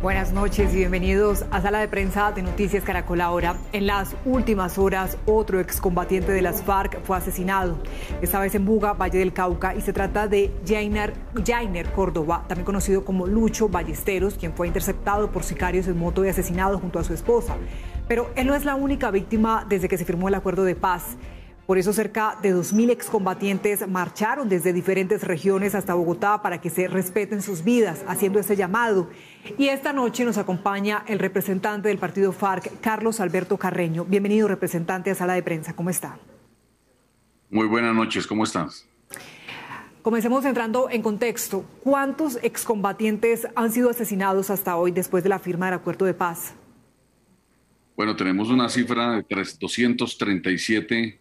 Buenas noches y bienvenidos a Sala de Prensa de Noticias Caracol Ahora. En las últimas horas, otro excombatiente de las FARC fue asesinado, esta vez en Buga, Valle del Cauca, y se trata de Jainer Córdoba, también conocido como Lucho Ballesteros, quien fue interceptado por sicarios en moto y asesinado junto a su esposa. Pero él no es la única víctima desde que se firmó el acuerdo de paz. Por eso cerca de 2.000 excombatientes marcharon desde diferentes regiones hasta Bogotá para que se respeten sus vidas, haciendo ese llamado. Y esta noche nos acompaña el representante del partido FARC, Carlos Alberto Carreño. Bienvenido, representante, a Sala de Prensa. ¿Cómo está? Muy buenas noches, ¿cómo estás? Comencemos entrando en contexto. ¿Cuántos excombatientes han sido asesinados hasta hoy después de la firma del acuerdo de paz? Bueno, tenemos una cifra de 237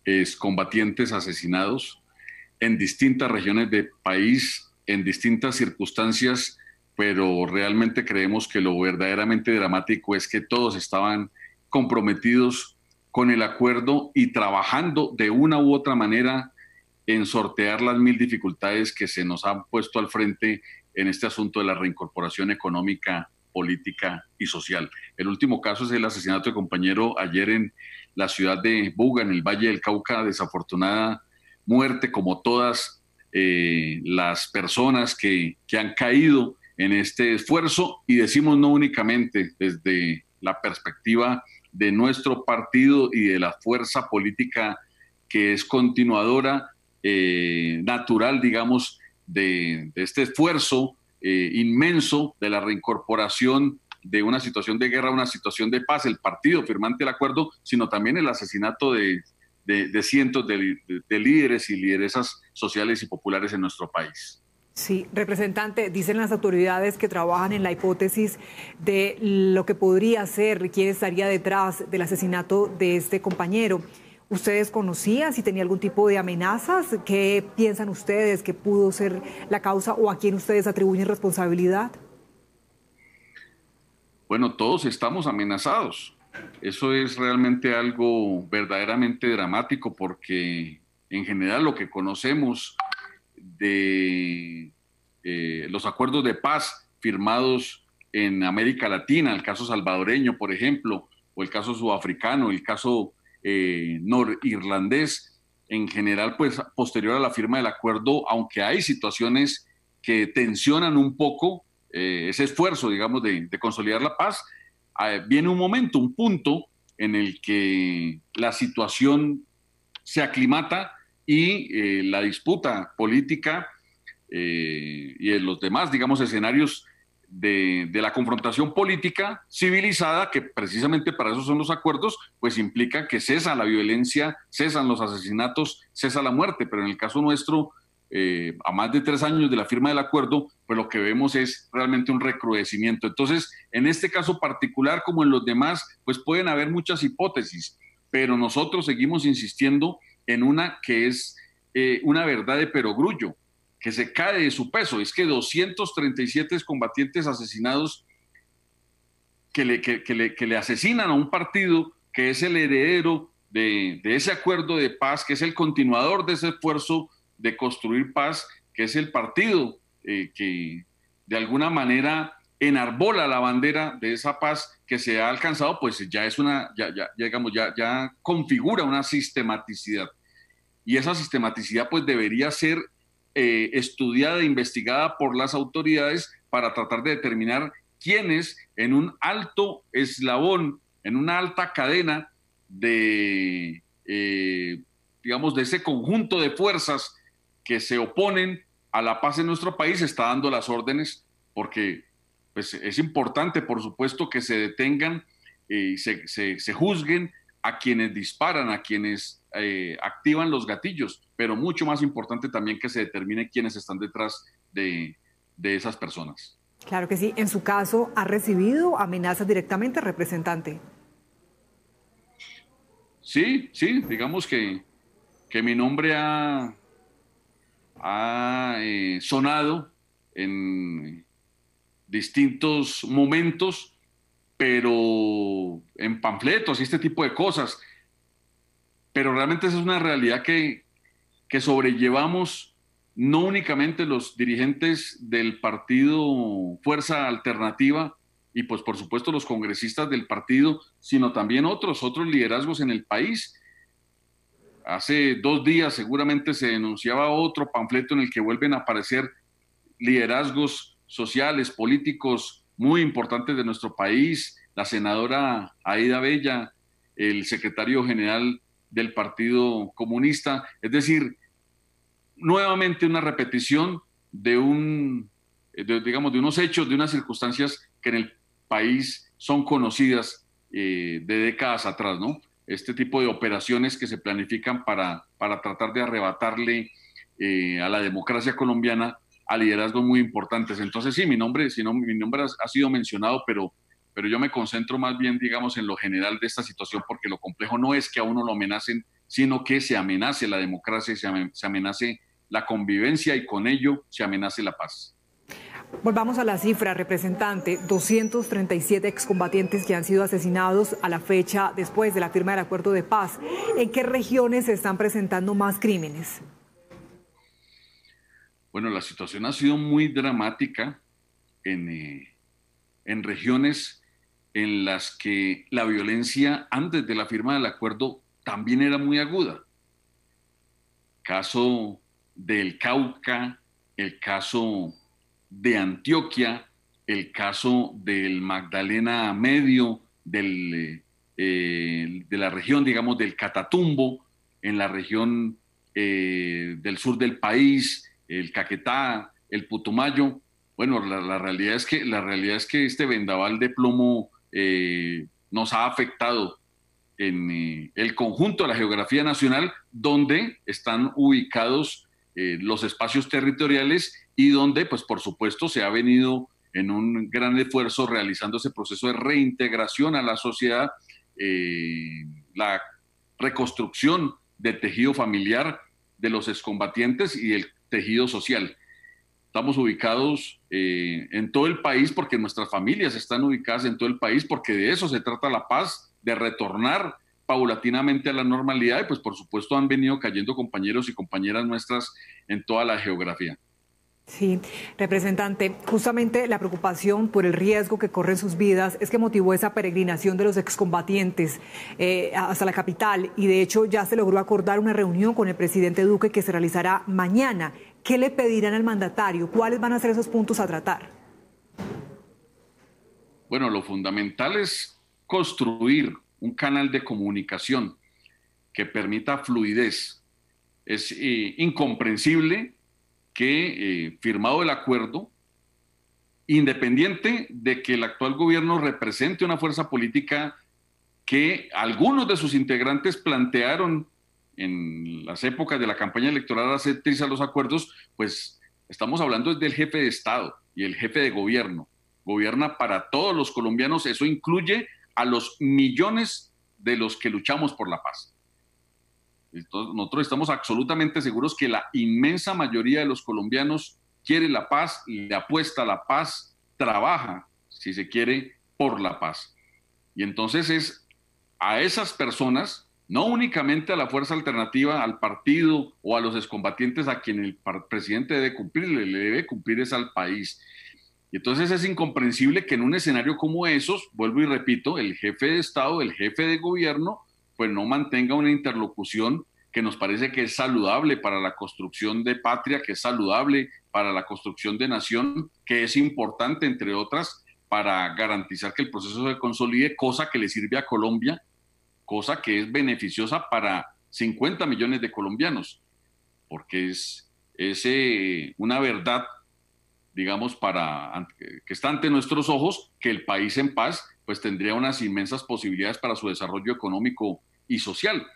excombatientes asesinados en distintas regiones del país, en distintas circunstancias, pero realmente creemos que lo verdaderamente dramático es que todos estaban comprometidos con el acuerdo y trabajando de una u otra manera en sortear las 1000 dificultades que se nos han puesto al frente en este asunto de la reincorporación económica, política y social. El último caso es el asesinato de compañero ayer en la ciudad de Buga, en el Valle del Cauca. Desafortunada muerte, como todas las personas que han caído en este esfuerzo, y decimos no únicamente desde la perspectiva de nuestro partido y de la fuerza política que es continuadora, natural, digamos, de este esfuerzo inmenso de la reincorporación de una situación de guerra a una situación de paz, el partido firmante del acuerdo, sino también el asesinato de cientos de líderes y lideresas sociales y populares en nuestro país. Sí, representante, dicen las autoridades que trabajan en la hipótesis de lo que podría ser, quién estaría detrás del asesinato de este compañero. ¿Ustedes conocían si tenía algún tipo de amenazas? ¿Qué piensan ustedes que pudo ser la causa o a quién ustedes atribuyen responsabilidad? Bueno, todos estamos amenazados. Eso es realmente algo verdaderamente dramático porque en general lo que conocemos de los acuerdos de paz firmados en América Latina, el caso salvadoreño, por ejemplo, o el caso sudafricano, el caso norirlandés, en general, pues posterior a la firma del acuerdo, aunque hay situaciones que tensionan un poco ese esfuerzo, digamos, de consolidar la paz, viene un momento, un punto en el que la situación se aclimata y la disputa política y en los demás, digamos, escenarios de la confrontación política civilizada, que precisamente para eso son los acuerdos, pues implica que cesa la violencia, cesan los asesinatos, cesa la muerte, pero en el caso nuestro, a más de 3 años de la firma del acuerdo, pues lo que vemos es realmente un recrudecimiento. Entonces, en este caso particular, como en los demás, pues pueden haber muchas hipótesis, pero nosotros seguimos insistiendo en una que es una verdad de perogrullo, que se cae de su peso. Es que 237 combatientes asesinados que le asesinan a un partido que es el heredero de ese acuerdo de paz, que es el continuador de ese esfuerzo de construir paz, que es el partido que de alguna manera enarbola la bandera de esa paz que se ha alcanzado, pues ya es ya configura una sistematicidad. Y esa sistematicidad pues debería ser estudiada e investigada por las autoridades para tratar de determinar quiénes en un alto eslabón, en una alta cadena de, digamos, de ese conjunto de fuerzas que se oponen a la paz en nuestro país está dando las órdenes, porque pues, es importante, por supuesto, que se detengan y se juzguen a quienes disparan, a quienes activan los gatillos, pero mucho más importante también que se determine quiénes están detrás de esas personas. Claro que sí. En su caso, ¿ha recibido amenazas directamente, representante? Sí, digamos que mi nombre ha sonado en distintos momentos, pero en panfletos y este tipo de cosas. Pero realmente esa es una realidad que sobrellevamos no únicamente los dirigentes del partido Fuerza Alternativa y pues por supuesto los congresistas del partido, sino también otros liderazgos en el país. Hace 2 días seguramente se denunciaba otro panfleto en el que vuelven a aparecer liderazgos sociales, políticos muy importantes de nuestro país, la senadora Aida Bella, el secretario general del Partido Comunista, es decir, nuevamente una repetición de unos hechos, de unas circunstancias que en el país son conocidas de décadas atrás, ¿no? Este tipo de operaciones que se planifican para tratar de arrebatarle a la democracia colombiana a liderazgos muy importantes. Entonces sí, mi nombre ha sido mencionado, pero yo me concentro más bien, digamos, en lo general de esta situación, porque lo complejo no es que a uno lo amenacen, sino que se amenace la democracia, se amenace la convivencia y con ello se amenace la paz. Volvamos a la cifra, representante. 237 excombatientes que han sido asesinados a la fecha después de la firma del acuerdo de paz. ¿En qué regiones se están presentando más crímenes? Bueno, la situación ha sido muy dramática en regiones en las que la violencia antes de la firma del acuerdo también era muy aguda. Caso del Cauca, el caso de Antioquia, el caso del Magdalena Medio, de la región, digamos, del Catatumbo, en la región del sur del país, el Caquetá, el Putumayo. Bueno, la realidad es que este vendaval de plomo nos ha afectado en el conjunto de la geografía nacional, donde están ubicados los espacios territoriales y donde, pues por supuesto, se ha venido en un gran esfuerzo realizando ese proceso de reintegración a la sociedad, la reconstrucción del tejido familiar de los excombatientes y el tejido social. Estamos ubicados en todo el país porque nuestras familias están ubicadas en todo el país, porque de eso se trata la paz, de retornar paulatinamente a la normalidad y pues por supuesto han venido cayendo compañeros y compañeras nuestras en toda la geografía. Sí, representante, justamente la preocupación por el riesgo que corren sus vidas es que motivó esa peregrinación de los excombatientes hasta la capital y de hecho ya se logró acordar una reunión con el presidente Duque que se realizará mañana. ¿Qué le pedirán al mandatario? ¿Cuáles van a ser esos puntos a tratar? Bueno, lo fundamental es construir un canal de comunicación que permita fluidez. Es incomprensible que firmado el acuerdo, independiente de que el actual gobierno represente una fuerza política que algunos de sus integrantes plantearon en las épocas de la campaña electoral hacer trizas los acuerdos, pues estamos hablando del jefe de Estado y el jefe de gobierno. Gobierna para todos los colombianos, eso incluye a los millones de los que luchamos por la paz. Entonces, nosotros estamos absolutamente seguros que la inmensa mayoría de los colombianos quiere la paz, le apuesta a la paz, trabaja, si se quiere, por la paz. Y entonces es a esas personas, no únicamente a la fuerza alternativa, al partido o a los excombatientes a quien el presidente debe cumplir, le debe cumplir es al país. Y entonces es incomprensible que en un escenario como esos, vuelvo y repito, el jefe de Estado, el jefe de gobierno, pues no mantenga una interlocución que nos parece que es saludable para la construcción de patria, que es saludable para la construcción de nación, que es importante, entre otras, para garantizar que el proceso se consolide, cosa que le sirve a Colombia, cosa que es beneficiosa para 50 millones de colombianos, porque es una verdad, digamos, que está ante nuestros ojos, que el país en paz pues tendría unas inmensas posibilidades para su desarrollo económico y social.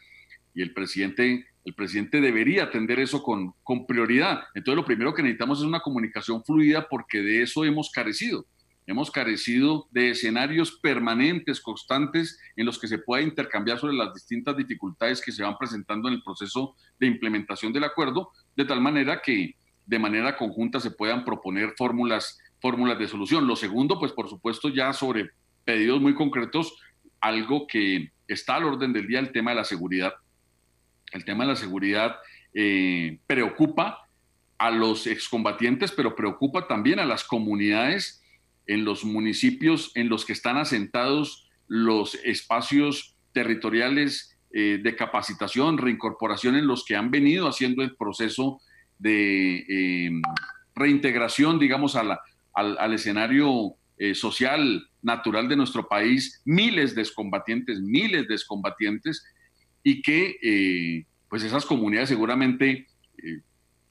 Y el presidente debería atender eso con prioridad. Entonces lo primero que necesitamos es una comunicación fluida porque de eso hemos carecido. Hemos carecido de escenarios permanentes, constantes, en los que se pueda intercambiar sobre las distintas dificultades que se van presentando en el proceso de implementación del acuerdo, de tal manera que de manera conjunta se puedan proponer fórmulas de solución. Lo segundo, pues por supuesto ya sobre pedidos muy concretos, algo que está al orden del día, el tema de la seguridad. El tema de la seguridad preocupa a los excombatientes, pero preocupa también a las comunidades en los municipios en los que están asentados los espacios territoriales de capacitación, reincorporación, en los que han venido haciendo el proceso de reintegración, digamos, al escenario social, natural de nuestro país, miles de excombatientes, y que pues esas comunidades seguramente,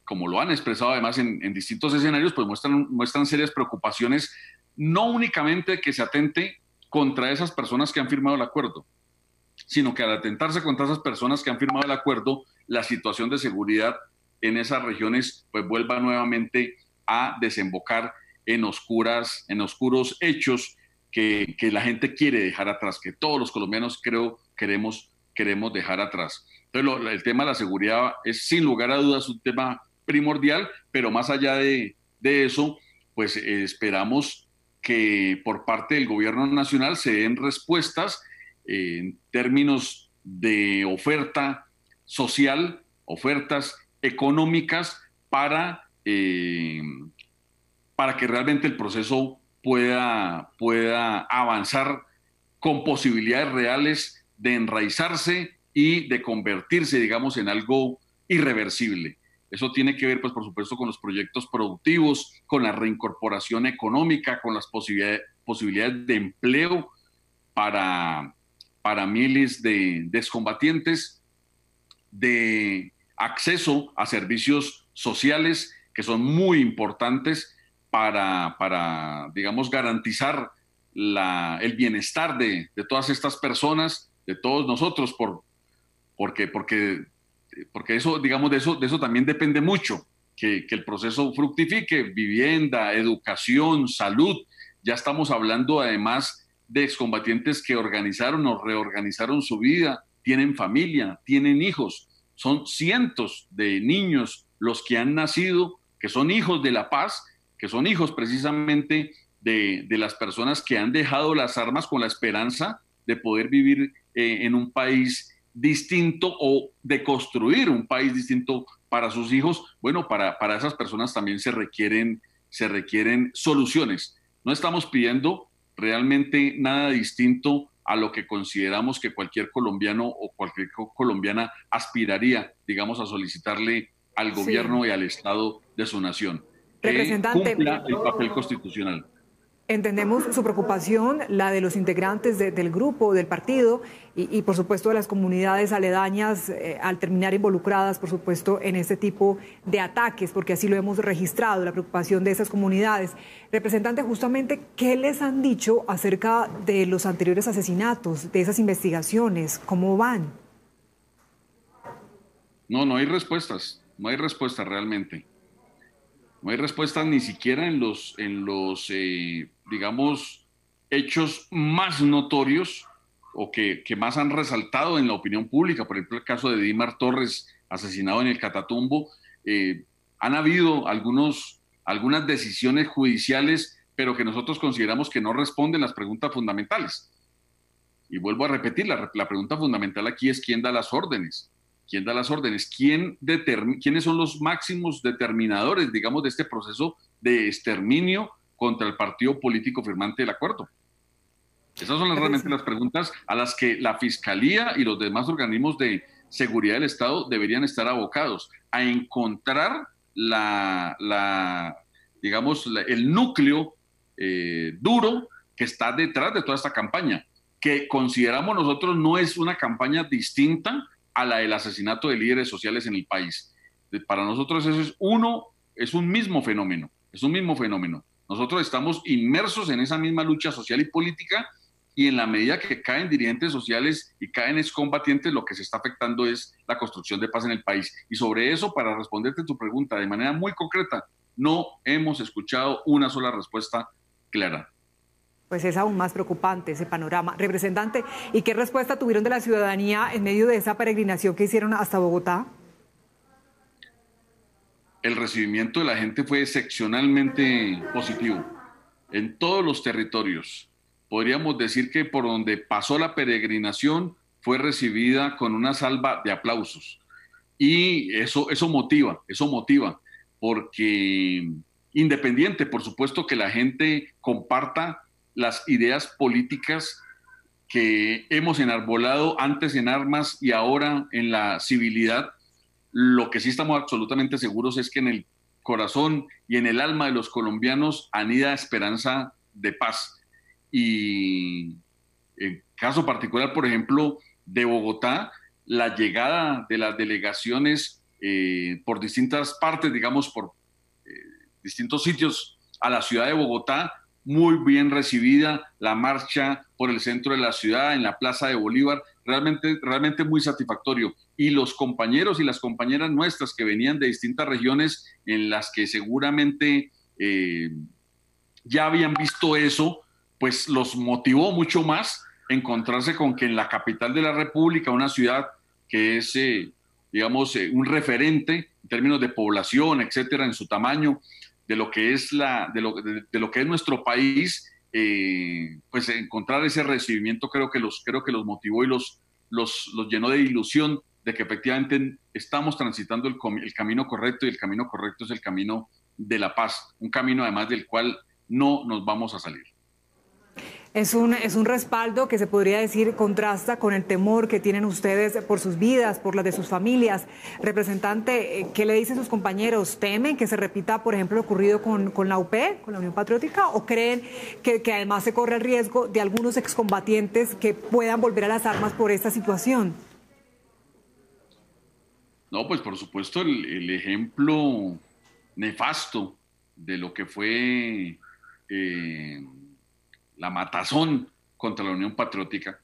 como lo han expresado además en distintos escenarios, pues muestran serias preocupaciones, no únicamente que se atente contra esas personas que han firmado el acuerdo, sino que al atentarse contra esas personas que han firmado el acuerdo, la situación de seguridad en esas regiones pues vuelva nuevamente a desembocar en oscuros hechos que la gente quiere dejar atrás, que todos los colombianos queremos dejar atrás. Entonces el tema de la seguridad es sin lugar a dudas un tema primordial, pero más allá de eso, pues esperamos que por parte del gobierno nacional se den respuestas en términos de oferta social, ofertas económicas para que realmente el proceso pueda avanzar con posibilidades reales de enraizarse y de convertirse, digamos, en algo irreversible. Eso tiene que ver, pues, por supuesto, con los proyectos productivos, con la reincorporación económica, con las posibilidades de empleo para miles de excombatientes, de acceso a servicios sociales que son muy importantes para digamos, garantizar el bienestar de todas estas personas, de todos nosotros, porque eso, digamos, de eso también depende mucho, que el proceso fructifique: vivienda, educación, salud. Ya estamos hablando además de excombatientes que organizaron o reorganizaron su vida, tienen familia, tienen hijos. Son cientos de niños los que han nacido, que son hijos de la paz, que son hijos precisamente de las personas que han dejado las armas con la esperanza de poder vivir en un país distinto, o de construir un país distinto para sus hijos. Bueno, para esas personas también se requieren soluciones. No estamos pidiendo realmente nada distinto a lo que consideramos que cualquier colombiano o cualquier colombiana aspiraría, digamos, a solicitarle al gobierno y al Estado de su nación, que cumpla el papel constitucional. Entendemos su preocupación, la de los integrantes del grupo, del partido, y por supuesto de las comunidades aledañas al terminar involucradas, por supuesto, en este tipo de ataques, porque así lo hemos registrado, la preocupación de esas comunidades. Representante, justamente, ¿qué les han dicho acerca de los anteriores asesinatos, de esas investigaciones? ¿Cómo van? No hay respuestas realmente. No hay respuestas ni siquiera en los digamos, hechos más notorios o que más han resaltado en la opinión pública. Por ejemplo, el caso de Dimar Torres, asesinado en el Catatumbo. Han habido algunas decisiones judiciales, pero que nosotros consideramos que no responden las preguntas fundamentales. Y vuelvo a repetir, la pregunta fundamental aquí es: ¿quién da las órdenes? ¿Quién da las órdenes? ¿Quiénes son los máximos determinadores, digamos, de este proceso de exterminio contra el partido político firmante del acuerdo? Esas son realmente las preguntas a las que la Fiscalía y los demás organismos de seguridad del Estado deberían estar abocados, a encontrar el núcleo duro que está detrás de toda esta campaña, que consideramos nosotros no es una campaña distinta a la del asesinato de líderes sociales en el país. Para nosotros eso es un mismo fenómeno, Nosotros estamos inmersos en esa misma lucha social y política, y en la medida que caen dirigentes sociales y caen excombatientes, lo que se está afectando es la construcción de paz en el país. Y sobre eso, para responderte tu pregunta de manera muy concreta, no hemos escuchado una sola respuesta clara. Pues es aún más preocupante ese panorama. Representante, ¿y qué respuesta tuvieron de la ciudadanía en medio de esa peregrinación que hicieron hasta Bogotá? El recibimiento de la gente fue excepcionalmente positivo en todos los territorios. Podríamos decir que por donde pasó la peregrinación fue recibida con una salva de aplausos. Y eso motiva. porque independiente, por supuesto, que la gente comparta las ideas políticas que hemos enarbolado antes en armas y ahora en la civilidad, lo que sí estamos absolutamente seguros es que en el corazón y en el alma de los colombianos anida esperanza de paz. Y en caso particular, por ejemplo, de Bogotá, la llegada de las delegaciones por distintas partes, digamos, por distintos sitios a la ciudad de Bogotá, muy bien recibida, la marcha por el centro de la ciudad, en la Plaza de Bolívar, realmente muy satisfactorio. Y los compañeros y las compañeras nuestras que venían de distintas regiones en las que seguramente ya habían visto eso, pues los motivó mucho más encontrarse con que en la capital de la República, una ciudad que es, digamos, un referente en términos de población, etcétera, en su tamaño, de lo que es lo que es nuestro país, pues encontrar ese recibimiento creo que los motivó y los llenó de ilusión de que efectivamente estamos transitando el camino correcto, y el camino correcto es el camino de la paz, un camino además del cual no nos vamos a salir. Es un respaldo que se podría decir contrasta con el temor que tienen ustedes por sus vidas, por las de sus familias. Representante, ¿qué le dicen sus compañeros? ¿Temen que se repita, por ejemplo, lo ocurrido con la UP, con la Unión Patriótica? ¿O creen que además se corre el riesgo de algunos excombatientes que puedan volver a las armas por esta situación? No, pues por supuesto el ejemplo nefasto de lo que fue la matazón contra la Unión Patriótica,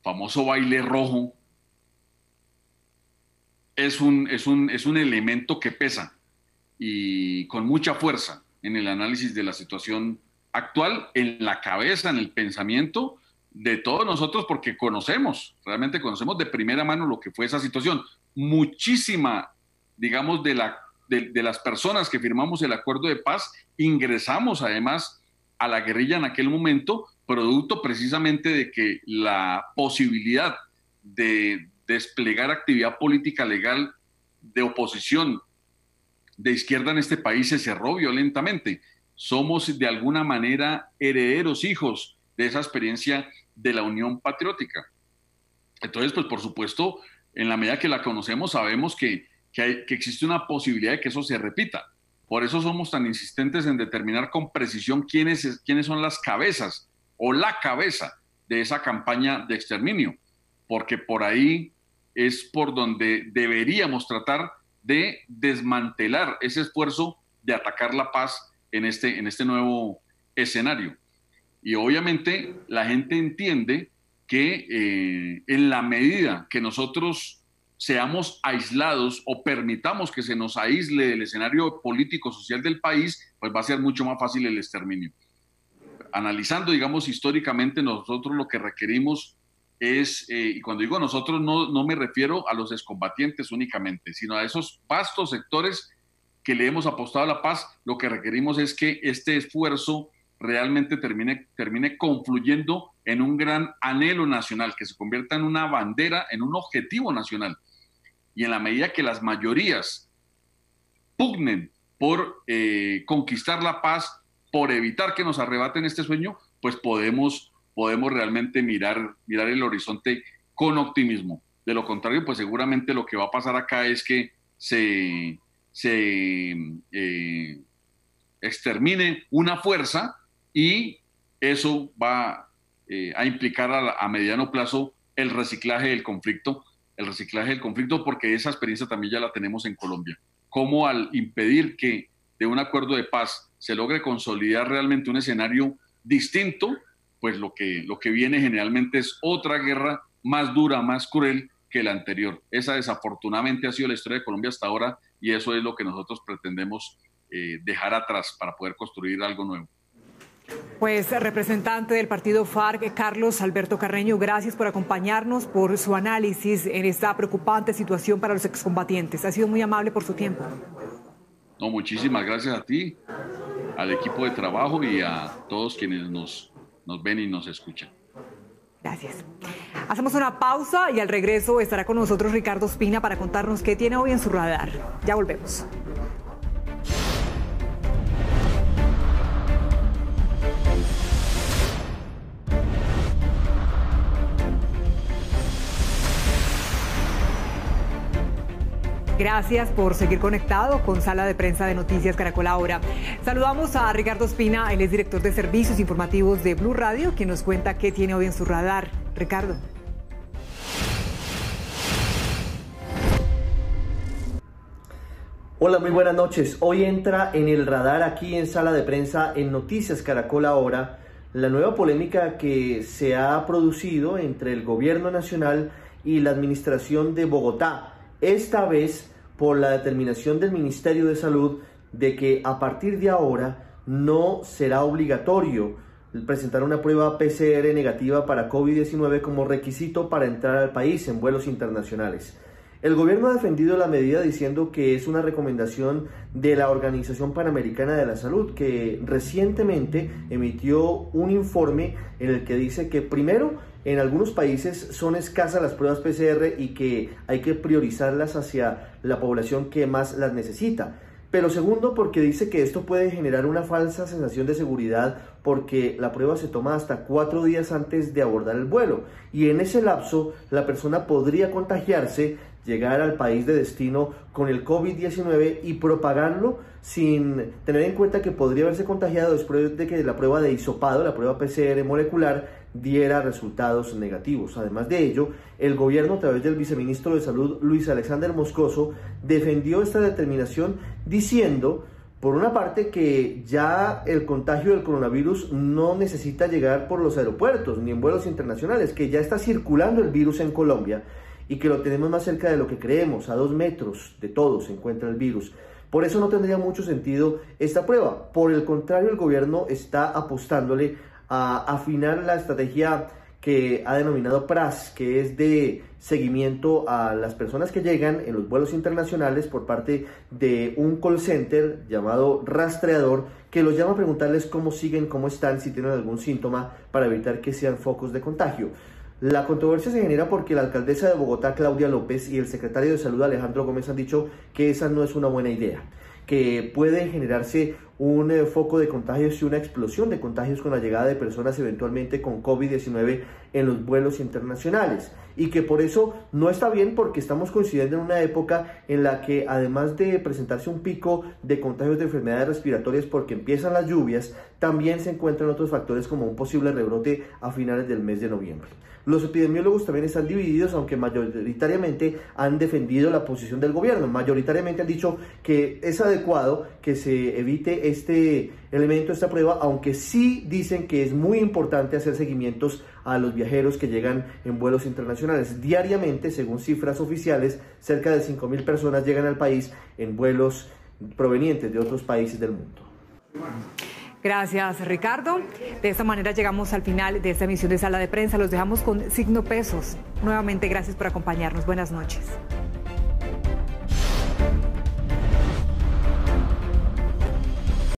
famoso baile rojo, es un elemento que pesa y con mucha fuerza en el análisis de la situación actual, en la cabeza, en el pensamiento de todos nosotros, porque realmente conocemos de primera mano lo que fue esa situación. Muchísima, digamos, de las personas que firmamos el acuerdo de paz, ingresamos además a la guerrilla en aquel momento, producto precisamente de que la posibilidad de desplegar actividad política legal de oposición de izquierda en este país se cerró violentamente. Somos de alguna manera herederos, hijos de esa experiencia de la Unión Patriótica. Entonces, pues por supuesto, en la medida que la conocemos, sabemos que existe una posibilidad de que eso se repita. Por eso somos tan insistentes en determinar con precisión quiénes son las cabezas o la cabeza de esa campaña de exterminio, porque por ahí es por donde deberíamos tratar de desmantelar ese esfuerzo de atacar la paz en este nuevo escenario. Y obviamente la gente entiende que en la medida que nosotros seamos aislados o permitamos que se nos aísle del escenario político-social del país, pues va a ser mucho más fácil el exterminio. Analizando, digamos, históricamente, nosotros lo que requerimos es, y cuando digo nosotros no me refiero a los excombatientes únicamente, sino a esos vastos sectores que le hemos apostado a la paz. Lo que requerimos es que este esfuerzo realmente termine confluyendo en un gran anhelo nacional, que se convierta en una bandera, en un objetivo nacional. Y en la medida que las mayorías pugnen por conquistar la paz, por evitar que nos arrebaten este sueño, pues podemos realmente mirar el horizonte con optimismo. De lo contrario, pues seguramente lo que va a pasar acá es que se extermine una fuerza, y eso va a implicar a mediano plazo el reciclaje del conflicto, porque esa experiencia también ya la tenemos en Colombia. Cómo al impedir que de un acuerdo de paz se logre consolidar realmente un escenario distinto, pues lo que viene generalmente es otra guerra más dura, más cruel que la anterior. Esa desafortunadamente ha sido la historia de Colombia hasta ahora, y eso es lo que nosotros pretendemos dejar atrás para poder construir algo nuevo. Pues representante del partido FARC, Carlos Alberto Carreño, gracias por acompañarnos, por su análisis en esta preocupante situación para los excombatientes. Ha sido muy amable por su tiempo. No, muchísimas gracias a ti, al equipo de trabajo y a todos quienes nos ven y nos escuchan. Gracias. Hacemos una pausa y al regreso estará con nosotros Ricardo Ospina para contarnos qué tiene hoy en su radar. Ya volvemos. Gracias por seguir conectado con Sala de Prensa de Noticias Caracol Ahora. Saludamos a Ricardo Ospina, él es director de Servicios Informativos de Blue Radio, quien nos cuenta qué tiene hoy en su radar. Ricardo. Hola, muy buenas noches. Hoy entra en el radar aquí en Sala de Prensa en Noticias Caracol Ahora la nueva polémica que se ha producido entre el gobierno nacional y la administración de Bogotá. Esta vez por la determinación del Ministerio de Salud de que a partir de ahora no será obligatorio presentar una prueba PCR negativa para COVID-19 como requisito para entrar al país en vuelos internacionales. El gobierno ha defendido la medida diciendo que es una recomendación de la Organización Panamericana de la Salud, que recientemente emitió un informe en el que dice que primero, en algunos países son escasas las pruebas PCR y que hay que priorizarlas hacia la población que más las necesita. Pero segundo, porque dice que esto puede generar una falsa sensación de seguridad porque la prueba se toma hasta 4 días antes de abordar el vuelo y en ese lapso la persona podría contagiarse, llegar al país de destino con el COVID-19 y propagarlo sin tener en cuenta que podría haberse contagiado después de que la prueba de hisopado, la prueba PCR molecular, diera resultados negativos. Además de ello, el gobierno a través del viceministro de Salud, Luis Alexander Moscoso, defendió esta determinación diciendo, por una parte, que ya el contagio del coronavirus no necesita llegar por los aeropuertos ni en vuelos internacionales, que ya está circulando el virus en Colombia y que lo tenemos más cerca de lo que creemos, a 2 metros de todo se encuentra el virus. Por eso no tendría mucho sentido esta prueba. Por el contrario, el gobierno está apostándole a afinar la estrategia que ha denominado PRAS, que es de seguimiento a las personas que llegan en los vuelos internacionales por parte de un call center llamado Rastreador, que los llama a preguntarles cómo siguen, cómo están, si tienen algún síntoma, para evitar que sean focos de contagio. La controversia se genera porque la alcaldesa de Bogotá, Claudia López, y el secretario de Salud, Alejandro Gómez, han dicho que esa no es una buena idea, que puede generarse un foco de contagios y una explosión de contagios con la llegada de personas eventualmente con COVID-19 en los vuelos internacionales y que por eso no está bien porque estamos coincidiendo en una época en la que además de presentarse un pico de contagios de enfermedades respiratorias porque empiezan las lluvias, también se encuentran otros factores como un posible rebrote a finales del mes de noviembre. Los epidemiólogos también están divididos, aunque mayoritariamente han defendido la posición del gobierno. Mayoritariamente han dicho que es adecuado que se evite este elemento, esta prueba, aunque sí dicen que es muy importante hacer seguimientos a los viajeros que llegan en vuelos internacionales. Diariamente, según cifras oficiales, cerca de 5.000 personas llegan al país en vuelos provenientes de otros países del mundo. Gracias, Ricardo. De esta manera llegamos al final de esta emisión de Sala de Prensa. Los dejamos con Signo Pesos. Nuevamente, gracias por acompañarnos. Buenas noches.